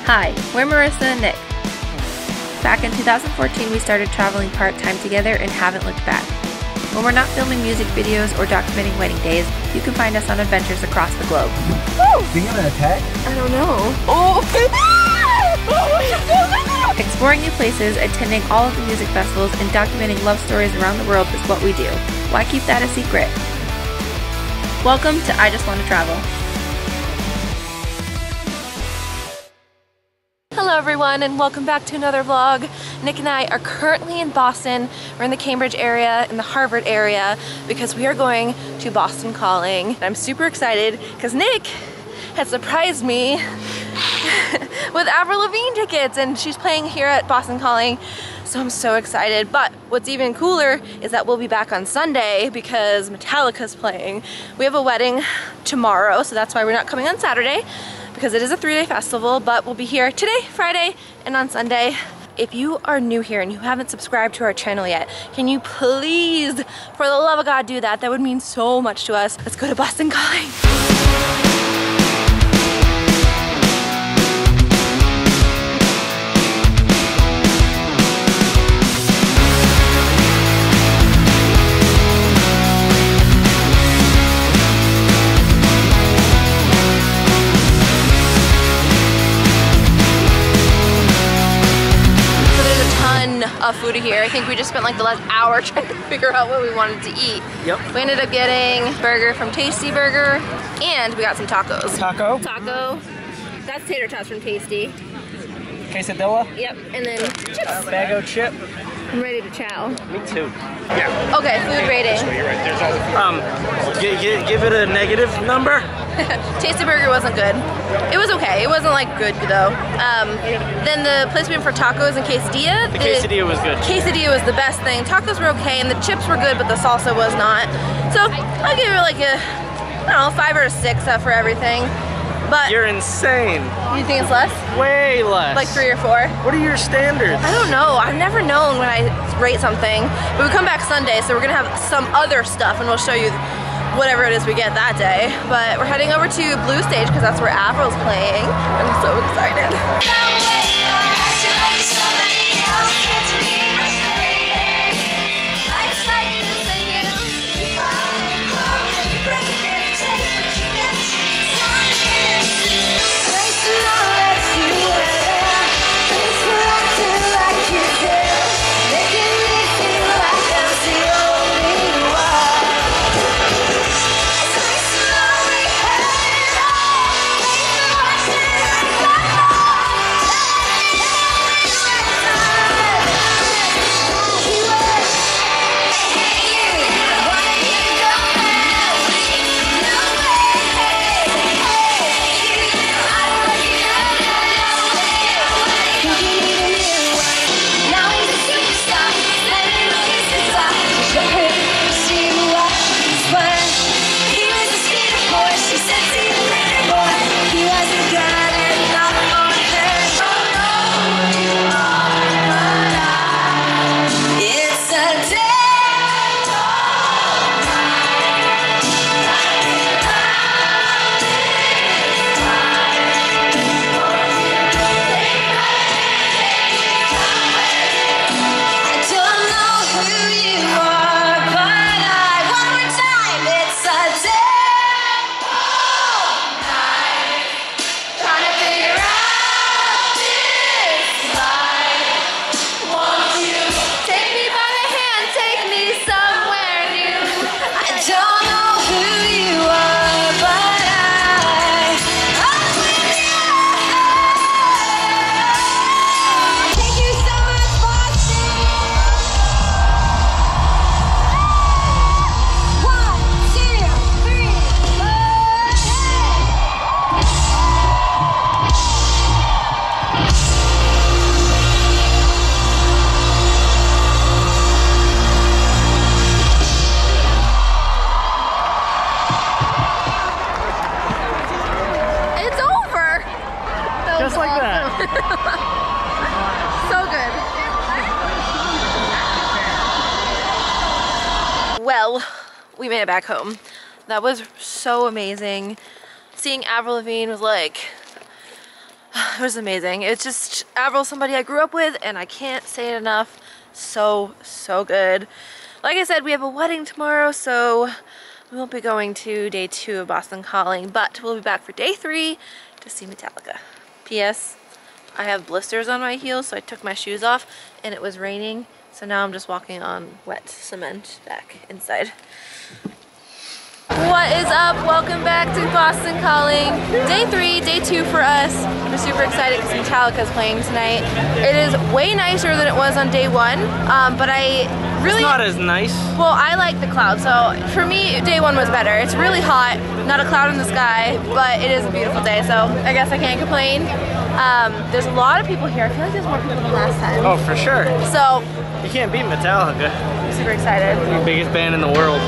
Hi, we're Marissa and Nick. Back in 2014, we started traveling part-time together and haven't looked back. When we're not filming music videos or documenting wedding days, you can find us on adventures across the globe. Woo! Are you gonna attack? I don't know. Oh! Exploring new places, attending all of the music festivals, and documenting love stories around the world is what we do. Why keep that a secret? Welcome to I Just Want to Travel. Hello everyone and welcome back to another vlog. Nick and I are currently in Boston. We're in the Cambridge area, in the Harvard area, because we are going to Boston Calling. I'm super excited because Nick has surprised me with Avril Lavigne tickets, and she's playing here at Boston Calling. So I'm so excited. But what's even cooler is that we'll be back on Sunday because Metallica's playing. We have a wedding tomorrow, so that's why we're not coming on Saturday, because it is a 3-day festival, but we'll be here today, Friday, and on Sunday. If you are new here and you haven't subscribed to our channel yet, can you please, for the love of God, do that? That would mean so much to us. Let's go to Boston Calling. Of food here. I think we just spent like the last hour trying to figure out what we wanted to eat. Yep. We ended up getting burger from Tasty Burger, and we got some tacos. Taco? Taco. That's tater tots from Tasty. Quesadilla? Yep. And then chips. Bago chip. I'm ready to chow. Me too. Yeah. Okay, food rating. You're right. There's all the food. Give it a negative number. Tasty Burger wasn't good. It was okay. It wasn't like good though. Then the place we went for tacos and quesadilla. The quesadilla was good. Quesadilla was the best thing. Tacos were okay, and the chips were good, but the salsa was not. So I'll give it like a, I don't know, 5 or a 6 for everything. But you're insane. You think it's less? Way less. Like 3 or 4? What are your standards? I don't know. I've never known when I rate something. But we come back Sunday, so we're gonna have some other stuff, and we'll show you whatever it is we get that day. But we're heading over to Blue Stage because that's where Avril's playing. I'm so excited. So good. Well, we made it back home. That was so amazing. Seeing Avril Lavigne was like, It was amazing. It's just, Avril's somebody I grew up with, and I can't say it enough. So good. Like I said, we have a wedding tomorrow, so we won't be going to day 2 of Boston Calling, but we'll be back for day 3 to see Metallica. P.S. I have blisters on my heels, so I took my shoes off, and it was raining, so now I'm just walking on wet cement back inside. What is up? Welcome back to Boston Calling. Day 3, day 2 for us. We're super excited because Metallica is playing tonight. It is way nicer than it was on day 1, but I really... It's not as nice. Well, I like the clouds, so for me, day 1 was better. It's really hot, not a cloud in the sky, but it is a beautiful day, so I guess I can't complain. There's a lot of people here. I feel like there's more people than last time. Oh, for sure. So... You can't beat Metallica. I'm super excited. The biggest band in the world.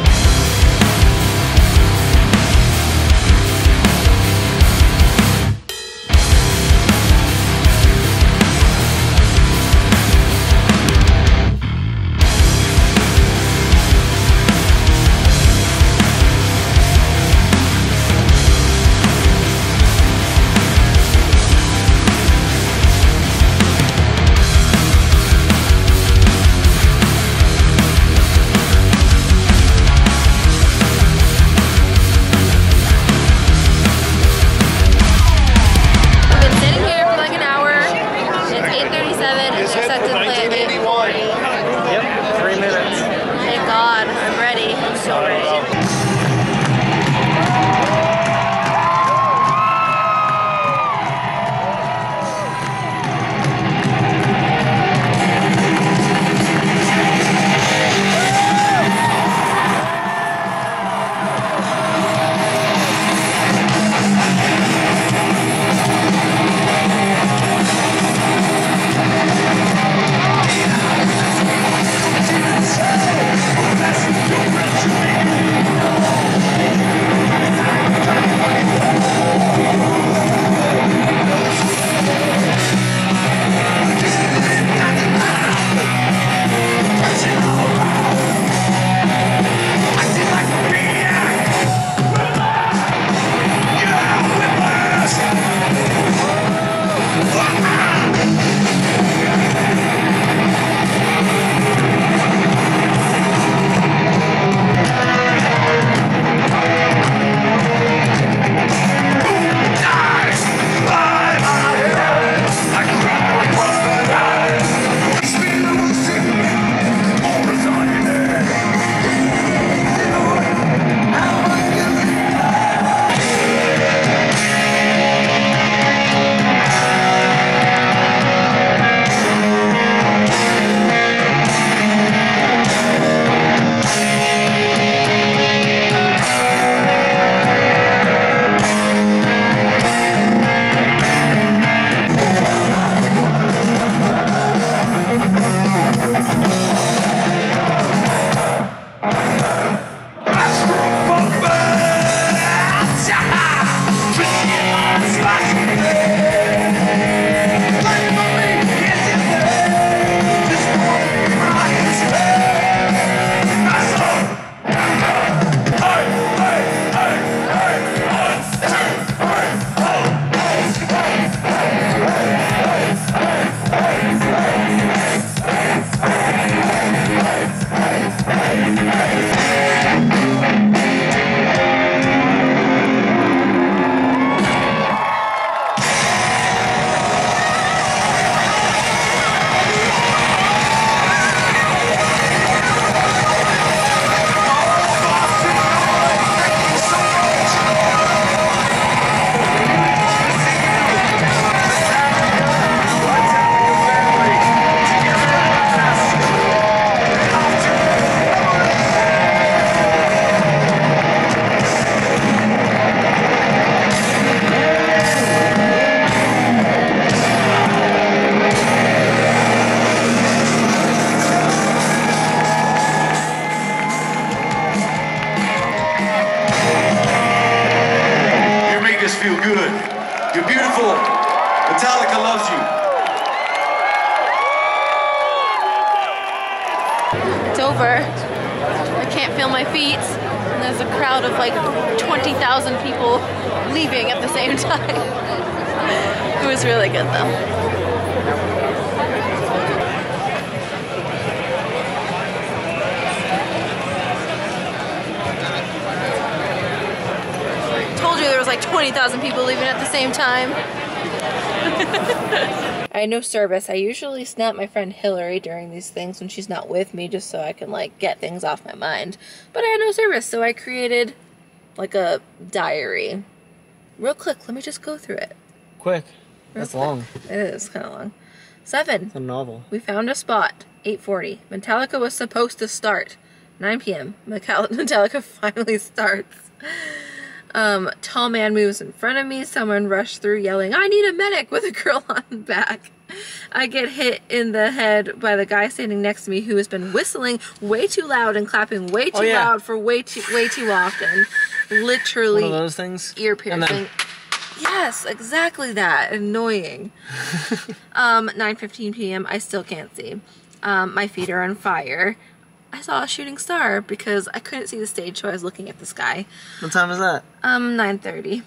Metallica loves you. It's over. I can't feel my feet. And there's a crowd of like 20,000 people leaving at the same time. It was really good though. Told you there was like 20,000 people leaving at the same time. I had no service. I usually snap my friend Hillary during these things when she's not with me, just so I can like get things off my mind. But I had no service, so I created like a diary. Real quick, let me just go through it. Quick. That's long. It is kind of long. 7. It's a novel. We found a spot. 8:40. Metallica was supposed to start. 9 p.m. Metallica finally starts. Tall man moves in front of me. Someone rushed through yelling, "I need a medic," with a girl on the back. I get hit in the head by the guy standing next to me who has been whistling way too loud and clapping way too loud for way too often. Literally one of those things. Ear piercing. Yes, exactly that. Annoying. 9:15 p.m. I still can't see. My feet are on fire. I saw a shooting star because I couldn't see the stage, so I was looking at the sky. What time is that? 9:30.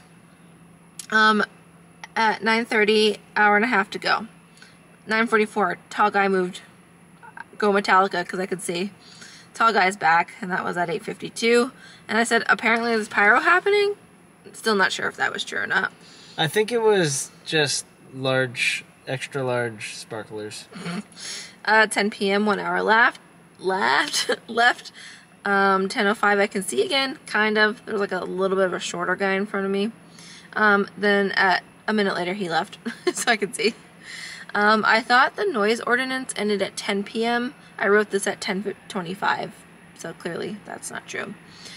At 9:30, hour and a half to go. 9:44, tall guy moved. Go Metallica, because I could see. Tall guy's back, and that was at 8:52. And I said, apparently there's pyro happening? Still not sure if that was true or not. I think it was just large, extra large sparklers. 10 p.m., 1 hour left. 10:05 I can see again, kind of. There was like a little bit of a shorter guy in front of me. Then at a minute later he left, so I could see. I thought the noise ordinance ended at 10 p.m. I wrote this at 10:25, so clearly that's not true.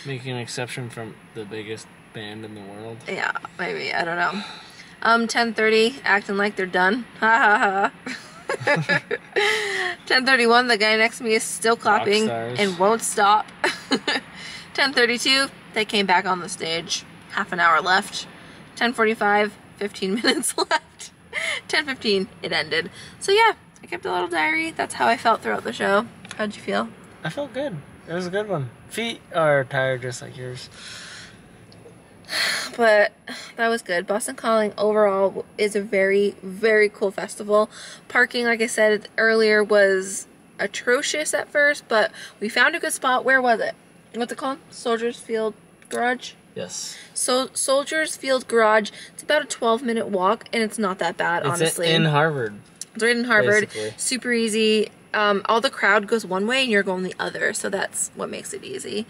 Making an exception from the biggest band in the world. Yeah, maybe, I don't know. 10:30, acting like they're done. Ha ha ha. 10:31, the guy next to me is still clapping and won't stop. 10:32, they came back on the stage. Half an hour left. 10:45, 15 minutes left. 10:15, it ended. So yeah, I kept a little diary. That's how I felt throughout the show. How'd you feel? I felt good. It was a good one. Feet are tired just like yours. But that was good. Boston Calling overall is a very, very cool festival. Parking, like I said earlier, was atrocious at first, but we found a good spot. Where was it? What's it called? Soldiers Field Garage? Yes. So Soldiers Field Garage. It's about a 12-minute walk, and it's not that bad, honestly. It's in Harvard. It's right in Harvard. Basically. Super easy. All the crowd goes one way, and you're going the other, so that's what makes it easy.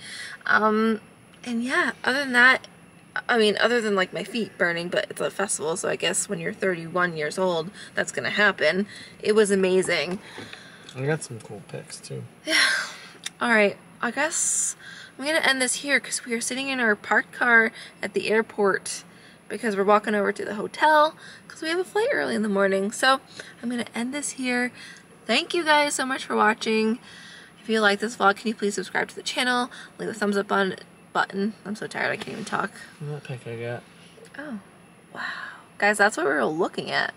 And yeah, other than that, I mean, other than like my feet burning, but it's a festival, so I guess when you're 31 years old, that's gonna happen. It was amazing. I got some cool pics too. Yeah. Alright, I guess I'm gonna end this here because we are sitting in our parked car at the airport because we're walking over to the hotel because we have a flight early in the morning. So I'm gonna end this here. Thank you guys so much for watching. If you like this vlog, can you please subscribe to the channel, leave a thumbs up on button. I'm so tired I can't even talk. What pic I got? Oh, wow. Guys, that's what we were looking at.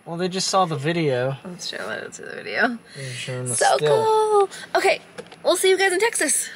Well, they just saw the video. Let's show it to the video. They're showing the So still. cool. Okay, we'll see you guys in Texas.